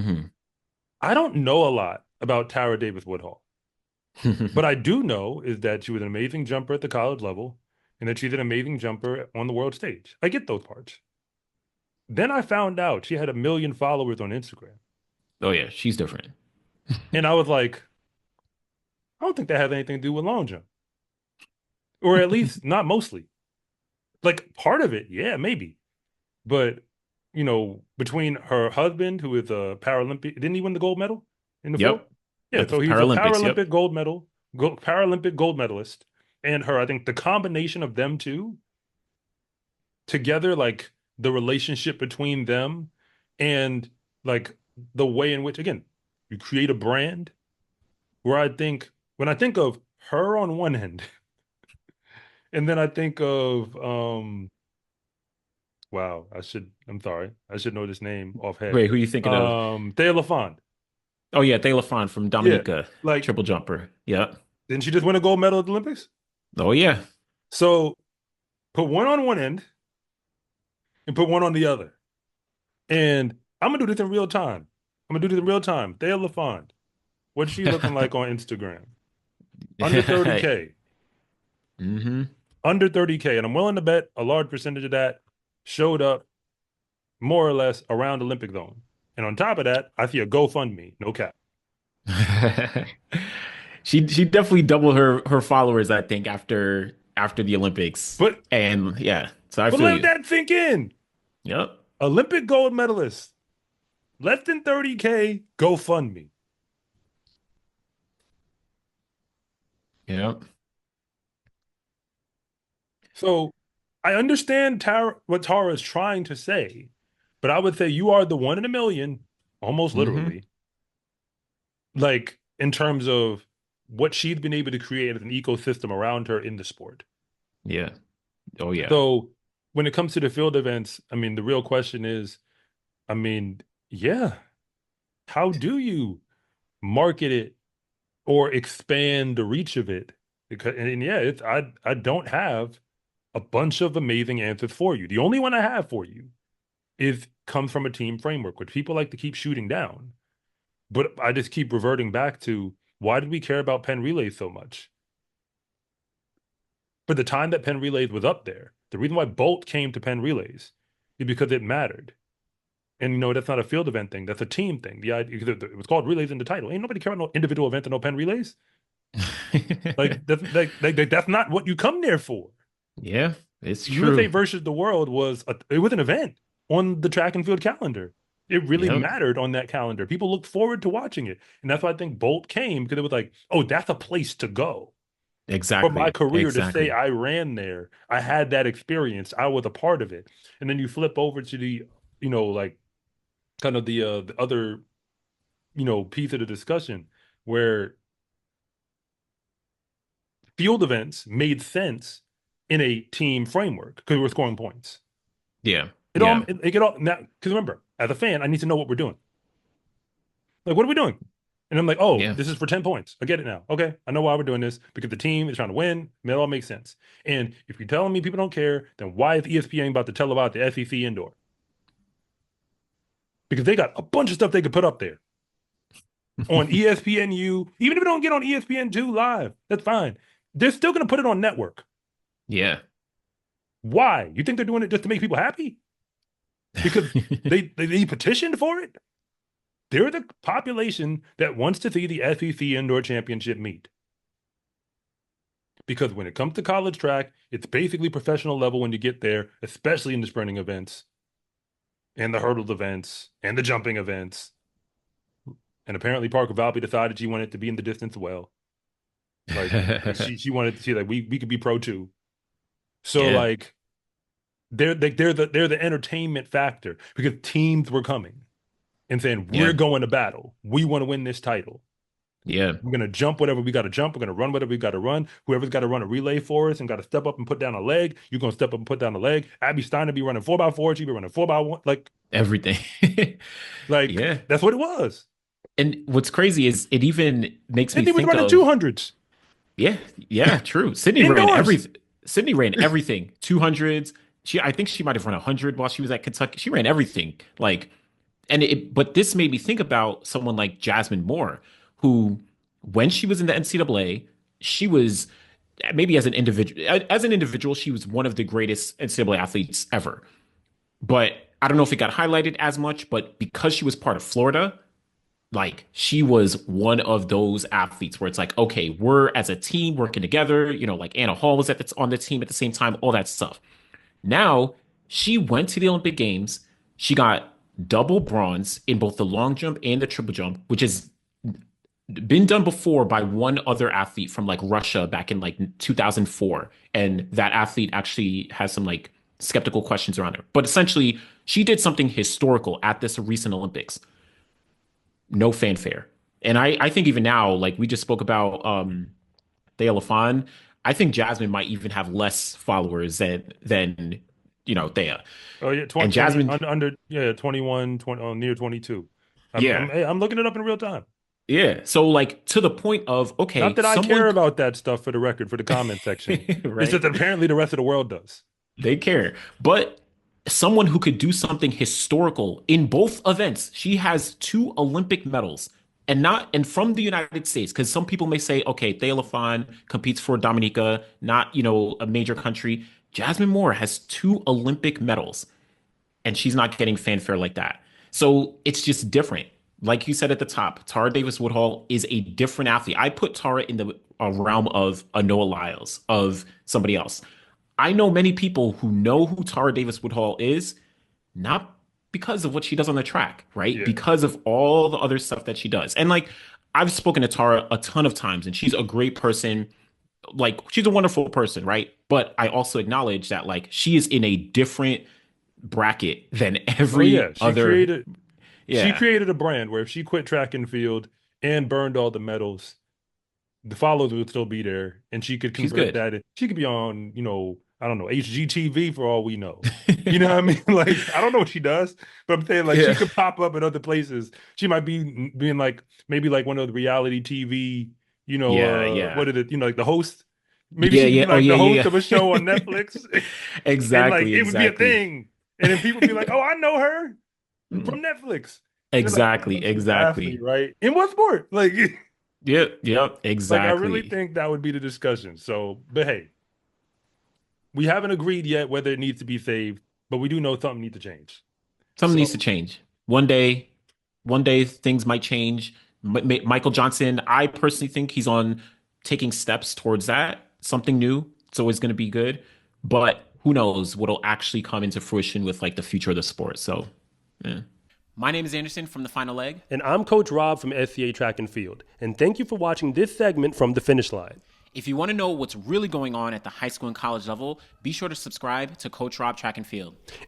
Hmm. I don't know a lot about Tara Davis-Woodhall, but I do know is that she was an amazing jumper at the college level and that she's an amazing jumper on the world stage. I get those parts. Then I found out she had 1 million followers on Instagram. Oh yeah, she's different. And I was like, I don't think that has anything to do with long jump, or at least not mostly. Like part of it, yeah, maybe. But, between her husband, who is a Paralympic, didn't he win the gold medal in the field? Yep. Yeah, At the so he's a Paralympics. Yep. Paralympic Paralympic gold medalist. And her, I think the combination of them two together, like the relationship between them and like the way in which, again, you create a brand where when I think of her on one end, and then I think of wow, I'm sorry, I should know this name off head. Wait, who are you thinking of? Thea Lafond. Oh yeah, Thea Lafond from Yeah, Dominica, like triple jumper. Yep. didn't she just win a gold medal at the Olympics? Oh yeah. So put one on one end and put one on the other. And I'm gonna do this in real time. I'm gonna do this in real time. Thea Lafond. What's she looking like on Instagram? Under 30K. Hmm. Under 30K. And I'm willing to bet a large percentage of that showed up more or less around Olympic zone. And on top of that, I see a GoFundMe, no cap. She definitely doubled her followers, I think, after the Olympics. But And yeah, so I but feel let you. that sink in. Yep. Olympic gold medalist, less than 30K, GoFundMe. Yep. So I understand what Tara is trying to say, but I would say you are the one in a million, almost Hmm. literally, like in terms of what she's been able to create as an ecosystem around her in the sport. Yeah. Oh yeah. So when it comes to the field events, I mean, the real question is, I mean, yeah, how do you market it or expand the reach of it? Because and yeah, I don't have a bunch of amazing answers for you. The only one I have for you is comes from a team framework, which people like to keep shooting down. But I just keep reverting back to why did we care about Penn Relays so much? For the time that Penn Relays was up there, the reason why Bolt came to Penn Relays is because it mattered. And that's not a field event thing. That's a team thing. The idea it was called relays in the title. Ain't nobody care about no individual event and no Penn relays. Like that's not what you come there for. Yeah, it's USA true. versus the world it was an event on the track and field calendar. It really Yep. mattered on that calendar. People looked forward to watching it. And that's why I think Bolt came because it was like, oh, that's a place to go. For my Exactly. career to say Exactly. I ran there, I had that experience, I was a part of it. And then you flip over to like kind of the other, piece of the discussion where field events made sense in a team framework because we're scoring points. Yeah. It all Yeah. it get all now because remember, as a fan, I need to know what we're doing. Like, what are we doing? And I'm like, oh, Yeah. this is for 10 points. I get it now. Okay. I know why we're doing this because the team is trying to win. It all makes sense. And if you're telling me people don't care, then why is ESPN about to tell about the SEC indoor? Because they got a bunch of stuff they could put up there on ESPNU. Even if it don't get on ESPN2 live, that's fine. They're still going to put it on network. Yeah. Why? You think they're doing it just to make people happy? Because they petitioned for it? They're the population that wants to see the SEC indoor championship meet. Because when it comes to college track, it's basically professional level when you get there, especially in the sprinting events and the hurdles events and the jumping events. And apparently Parker Valby decided she wanted to be in the distance well. Like she wanted to see that we could be pro too. So Yeah. like they're the entertainment factor because teams were coming and saying we're Yeah. going to battle. We want to win this title. Yeah. We're gonna jump whatever we got to jump. We're gonna run whatever we got to run. Whoever's got to run a relay for us and got to step up and put down a leg, you're gonna step up and put down a leg. Abby Steiner be running 4x4. She be running 4x1. Everything. Like Yeah. that's what it was. And what's crazy is it even makes me And he was think running of, 200s yeah, yeah, true. Sydney ran indoors. everything. Sydney ran everything. 200s. I think she might have run 100 while she was at Kentucky. She ran everything. Like, but this made me think about someone like Jasmine Moore, who, when she was in the NCAA, she was maybe as an individual, she was one of the greatest NCAA athletes ever. But I don't know if it got highlighted as much, but because she was part of Florida, like she was one of those athletes where it's like, okay, we're as a team working together. Like Anna Hall was on the team at the same time, all that stuff. Now she went to the Olympic Games. She got double bronze in both the long jump and the triple jump, which has been done before by one other athlete from like Russia back in like 2004. And that athlete actually has some like skeptical questions around her. But essentially, she did something historical at this recent Olympics. No fanfare. And I think even now, like we just spoke about Thea Lafond, I think Jasmine might even have less followers than Thea. Oh yeah, And 20 Jasmine, under yeah, 21, 20, near 22. yeah, I'm looking it up in real time. yeah. So like to the point of Not okay, that I care someone about that stuff for the record, for the comment section. It's right? just that apparently the rest of the world does. They care. But someone who could do something historical in both events. She has two Olympic medals and from the United States, because some people may say, okay, Thea Lafond competes for Dominica, not a major country. Jasmine Moore has two Olympic medals and she's not getting fanfare like that. So it's just different. Like you said at the top, Tara Davis Woodhall is a different athlete. I put Tara in the realm of a Noah Lyles, of somebody else. I know many people who know who Tara Davis Woodhall is, not because of what she does on the track, right? Yeah. Because of all the other stuff that she does. And like I've spoken to Tara a ton of times, and she's a great person. Like she's a wonderful person, right? But I also acknowledge that like she is in a different bracket than Oh yeah, every other. she Yeah, created a brand where if she quit track and field and burned all the medals, the followers would still be there, and she could she's convert good. that. She could be on, I don't know, HGTV for all we know. You know what I mean? Like, I don't know what she does, but I'm saying like she Yeah, could pop up in other places. She might be being like maybe like one of the reality TV, yeah, yeah, what is it? Like the host. Maybe yeah, she could yeah. be Oh like the yeah, host yeah, of a show on Netflix, yeah. and like Exactly, it would be a exactly. thing. And then people would be like, "Oh, I know her Mm. from Netflix." And they're like, Exactly, "She's an athlete, exactly. right? In what sport?" Like, Yep, yep, like I really exactly. think that would be the discussion. So, but hey, we haven't agreed yet whether it needs to be saved, but we do know something needs to change. Something So, needs to change. One day things might change. Michael Johnson, I personally think he's on taking steps towards that. Something new. It's always going to be good, but who knows what'll actually come into fruition with like the future of the sport. So, yeah. My name is Anderson from The Final Leg. And I'm Coach Rob from SCA Track and Field. And thank you for watching this segment from the finish line. If you want to know what's really going on at the high school and college level, be sure to subscribe to Coach Rob Track and Field.